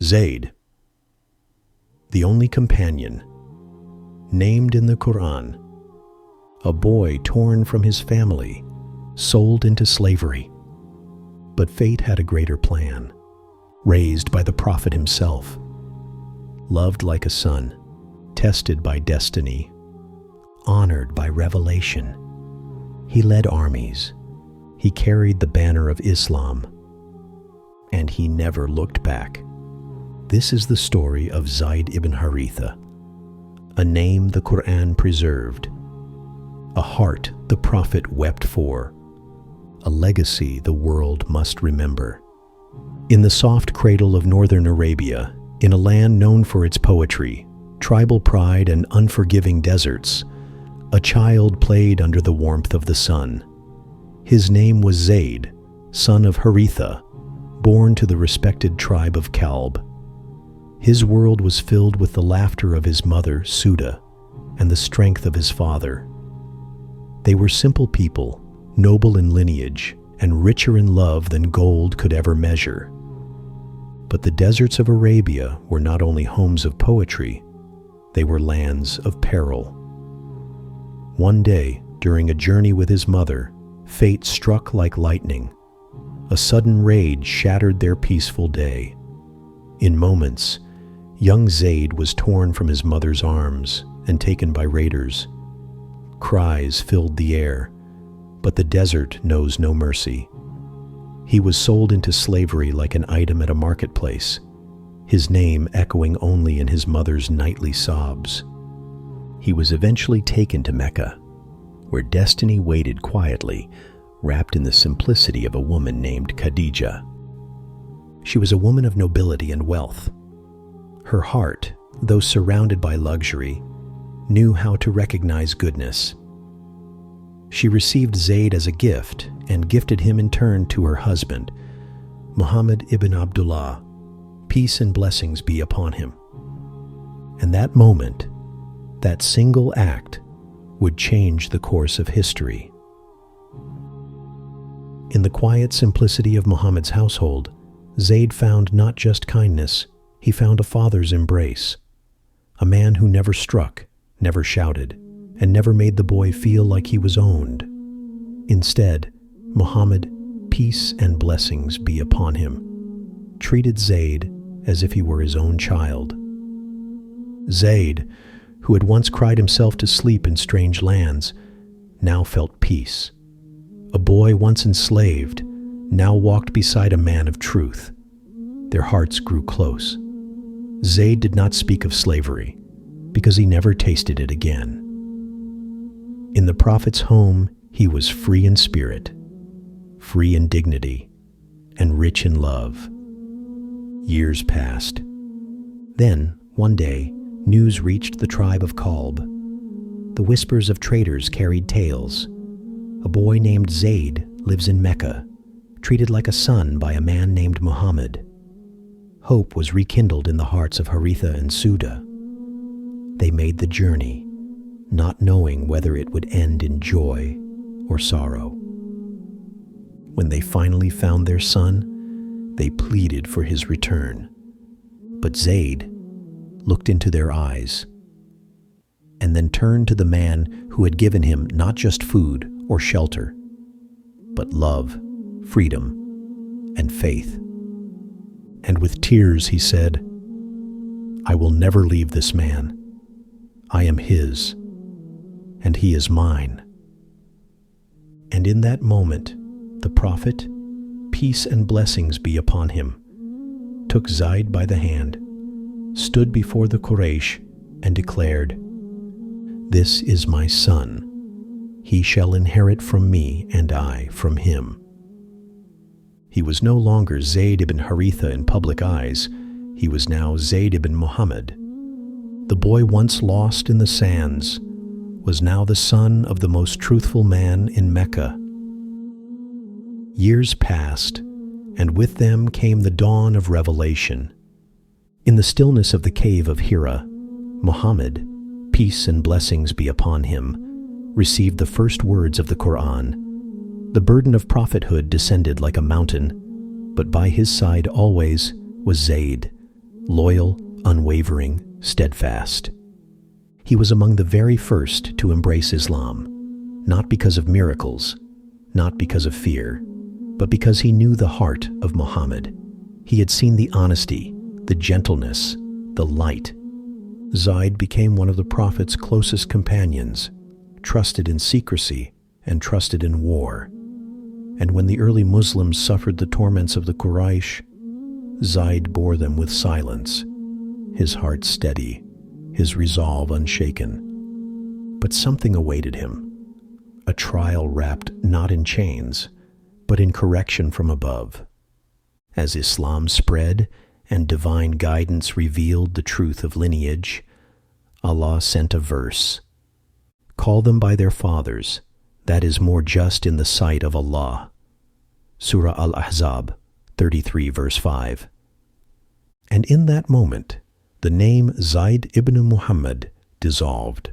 Zayd, the only companion, named in the Qur'an, a boy torn from his family, sold into slavery. But fate had a greater plan, raised by the Prophet himself, loved like a son, tested by destiny, honored by revelation. He led armies, he carried the banner of Islam, and he never looked back. This is the story of Zayd ibn Haritha, a name the Qur'an preserved, a heart the Prophet wept for, a legacy the world must remember. In the soft cradle of northern Arabia, in a land known for its poetry, tribal pride, and unforgiving deserts, a child played under the warmth of the sun. His name was Zayd, son of Haritha, born to the respected tribe of Kalb. His world was filled with the laughter of his mother, Suda, and the strength of his father. They were simple people, noble in lineage, and richer in love than gold could ever measure. But the deserts of Arabia were not only homes of poetry, they were lands of peril. One day, during a journey with his mother, fate struck like lightning. A sudden raid shattered their peaceful day. In moments, young Zayd was torn from his mother's arms and taken by raiders. Cries filled the air, but the desert knows no mercy. He was sold into slavery like an item at a marketplace, his name echoing only in his mother's nightly sobs. He was eventually taken to Mecca, where destiny waited quietly, wrapped in the simplicity of a woman named Khadija. She was a woman of nobility and wealth. Her heart, though surrounded by luxury, knew how to recognize goodness. She received Zayd as a gift and gifted him in turn to her husband, Muhammad ibn Abdullah, peace and blessings be upon him. And that moment, that single act, would change the course of history. In the quiet simplicity of Muhammad's household, Zayd found not just kindness, he found a father's embrace, a man who never struck, never shouted, and never made the boy feel like he was owned. Instead, Muhammad, peace and blessings be upon him, treated Zayd as if he were his own child. Zayd, who had once cried himself to sleep in strange lands, now felt peace. A boy once enslaved now walked beside a man of truth. Their hearts grew close. Zayd did not speak of slavery, because he never tasted it again. In the Prophet's home, he was free in spirit, free in dignity, and rich in love. Years passed. Then, one day, news reached the tribe of Kalb. The whispers of traders carried tales. A boy named Zayd lives in Mecca, treated like a son by a man named Muhammad. Hope was rekindled in the hearts of Haritha and Suda. They made the journey, not knowing whether it would end in joy or sorrow. When they finally found their son, they pleaded for his return. But Zayd looked into their eyes and then turned to the man who had given him not just food or shelter, but love, freedom, and faith. And with tears he said, "I will never leave this man. I am his, and he is mine." And in that moment, the Prophet, peace and blessings be upon him, took Zayd by the hand, stood before the Quraysh, and declared, "This is my son. He shall inherit from me, and I from him." He was no longer Zayd ibn Haritha in public eyes. He was now Zayd ibn Muhammad. The boy once lost in the sands was now the son of the most truthful man in Mecca. Years passed, and with them came the dawn of revelation. In the stillness of the cave of Hira, Muhammad, peace and blessings be upon him, received the first words of the Qur'an. The burden of prophethood descended like a mountain, but by his side always was Zayd, loyal, unwavering, steadfast. He was among the very first to embrace Islam, not because of miracles, not because of fear, but because he knew the heart of Muhammad. He had seen the honesty, the gentleness, the light. Zayd became one of the Prophet's closest companions, trusted in secrecy and trusted in war. And when the early Muslims suffered the torments of the Quraysh, Zayd bore them with silence, his heart steady, his resolve unshaken. But something awaited him, a trial wrapped not in chains, but in correction from above. As Islam spread and divine guidance revealed the truth of lineage, Allah sent a verse. Call them by their fathers, that is more just in the sight of Allah. Surah Al-Ahzab 33 verse 5. And in that moment, the name Zayd ibn Muhammad dissolved.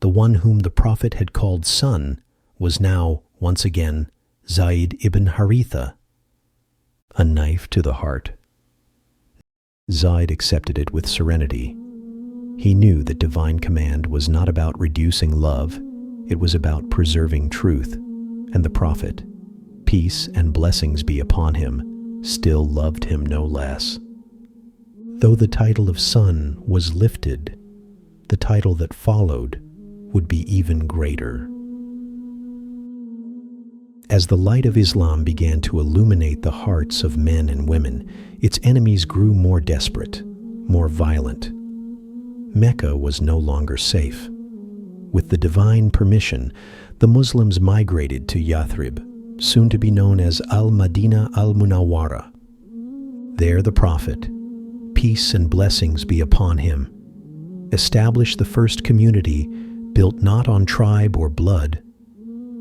The one whom the Prophet had called son was now, once again, Zayd ibn Haritha. A knife to the heart. Zayd accepted it with serenity. He knew that divine command was not about reducing love, it was about preserving truth, and the Prophet, peace and blessings be upon him, still loved him no less. Though the title of son was lifted, the title that followed would be even greater. As the light of Islam began to illuminate the hearts of men and women, its enemies grew more desperate, more violent. Mecca was no longer safe. With the divine permission, the Muslims migrated to Yathrib, soon to be known as Al-Madinah al-Munawwara. There the Prophet, peace and blessings be upon him, established the first community built not on tribe or blood,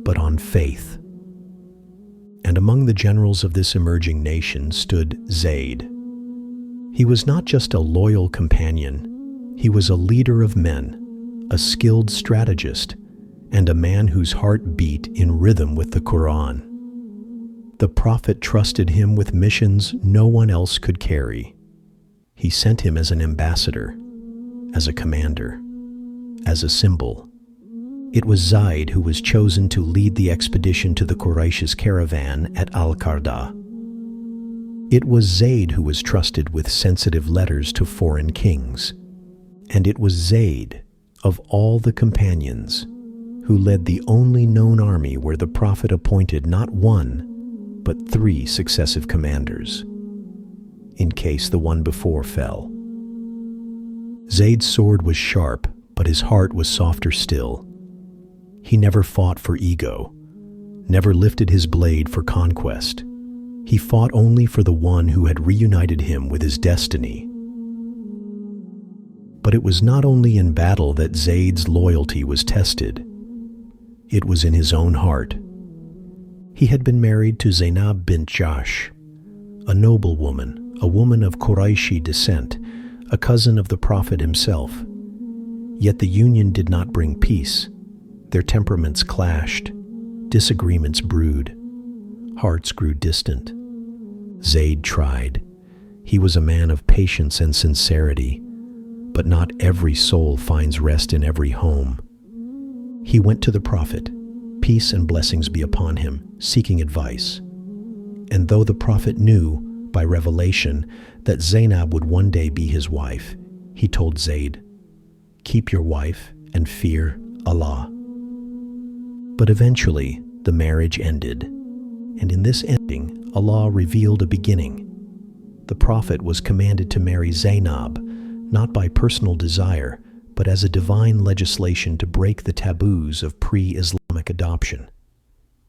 but on faith. And among the generals of this emerging nation stood Zayd. He was not just a loyal companion, he was a leader of men, a skilled strategist, and a man whose heart beat in rhythm with the Qur'an. The Prophet trusted him with missions no one else could carry. He sent him as an ambassador, as a commander, as a symbol. It was Zayd who was chosen to lead the expedition to the Quraysh's caravan at Al-Qarda. It was Zayd who was trusted with sensitive letters to foreign kings. And it was Zayd, of all the companions, who led the only known army where the Prophet appointed not one, but 3 successive commanders, in case the one before fell. Zayd's sword was sharp, but his heart was softer still. He never fought for ego, never lifted his blade for conquest. He fought only for the one who had reunited him with his destiny. But it was not only in battle that Zayd's loyalty was tested. It was in his own heart. He had been married to Zainab bint Jahsh, a noble woman, a woman of Qurayshi descent, a cousin of the Prophet himself. Yet the union did not bring peace. Their temperaments clashed, disagreements brewed, hearts grew distant. Zayd tried. He was a man of patience and sincerity, but not every soul finds rest in every home. He went to the Prophet, peace and blessings be upon him, seeking advice. And though the Prophet knew, by revelation, that Zainab would one day be his wife, he told Zayd, "Keep your wife and fear Allah." But eventually, the marriage ended, and in this ending, Allah revealed a beginning. The Prophet was commanded to marry Zainab, not by personal desire, but as a divine legislation to break the taboos of pre-Islamic adoption.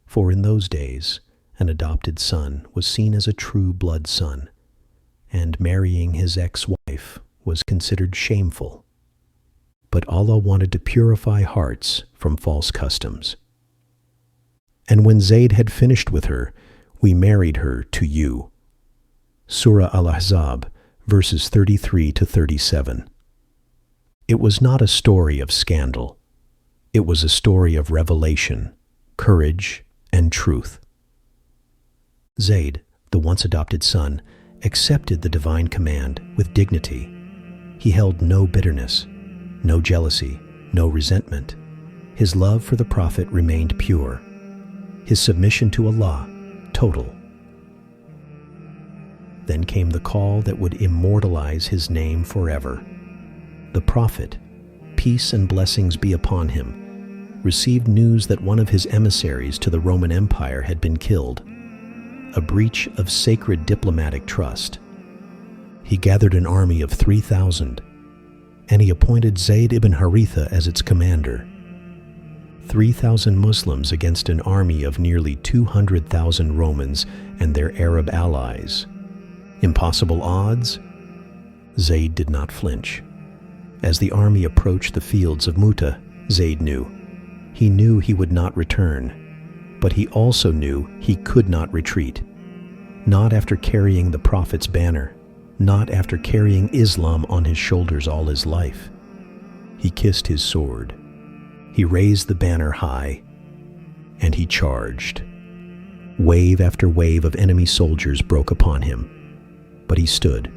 For in those days, an adopted son was seen as a true blood son, and marrying his ex-wife was considered shameful. But Allah wanted to purify hearts from false customs. And when Zayd had finished with her, we married her to you. Surah Al-Ahzab, verses 33 to 37. It was not a story of scandal. It was a story of revelation, courage, and truth. Zayd, the once adopted son, accepted the divine command with dignity. He held no bitterness, no jealousy, no resentment. His love for the Prophet remained pure. His submission to Allah, total. Then came the call that would immortalize his name forever. The Prophet, peace and blessings be upon him, received news that one of his emissaries to the Roman Empire had been killed, a breach of sacred diplomatic trust. He gathered an army of 3,000, and he appointed Zayd ibn Haritha as its commander. 3,000 Muslims against an army of nearly 200,000 Romans and their Arab allies. Impossible odds? Zayd did not flinch. As the army approached the fields of Muta, Zayd knew. He knew he would not return, but he also knew he could not retreat. Not after carrying the Prophet's banner, not after carrying Islam on his shoulders all his life. He kissed his sword. He raised the banner high, and he charged. Wave after wave of enemy soldiers broke upon him, but he stood,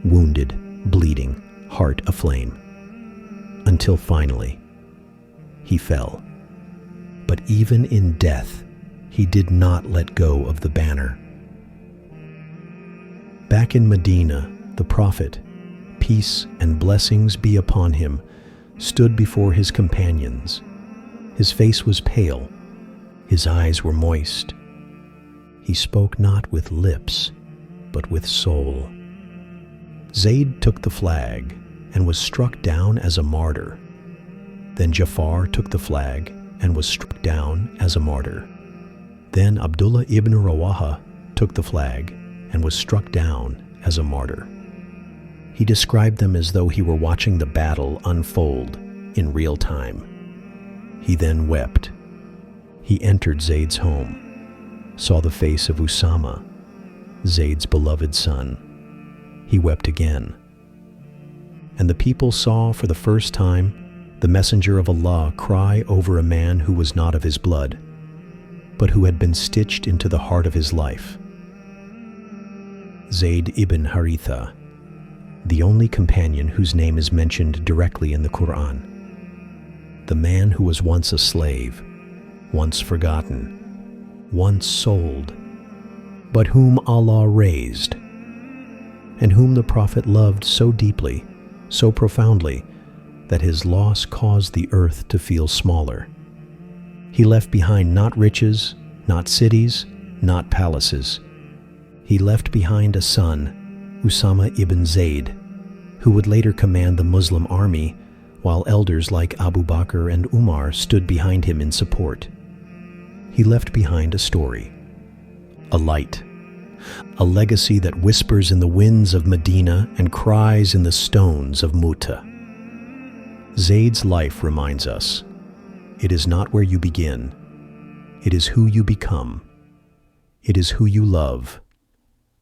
wounded, bleeding, heart aflame, until finally he fell. But even in death, he did not let go of the banner. Back in Medina, the Prophet, peace and blessings be upon him, stood before his companions. His face was pale, his eyes were moist. He spoke not with lips, but with soul. Zayd took the flag and was struck down as a martyr. Then Jafar took the flag and was struck down as a martyr. Then Abdullah ibn Rawaha took the flag and was struck down as a martyr. He described them as though he were watching the battle unfold in real time. He then wept. He entered Zayd's home, saw the face of Usama, Zayd's beloved son. He wept again. And the people saw for the first time the messenger of Allah cry over a man who was not of his blood, but who had been stitched into the heart of his life. Zayd ibn Haritha, the only companion whose name is mentioned directly in the Qur'an. The man who was once a slave, once forgotten, once sold, but whom Allah raised, and whom the Prophet loved so deeply, so profoundly, that his loss caused the earth to feel smaller. He left behind not riches, not cities, not palaces. He left behind a son, Usama ibn Zayd, who would later command the Muslim army, while elders like Abu Bakr and Umar stood behind him in support. He left behind a story, a light, a legacy that whispers in the winds of Medina and cries in the stones of Muta. Zayd's life reminds us, it is not where you begin, it is who you become, it is who you love,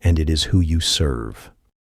and it is who you serve.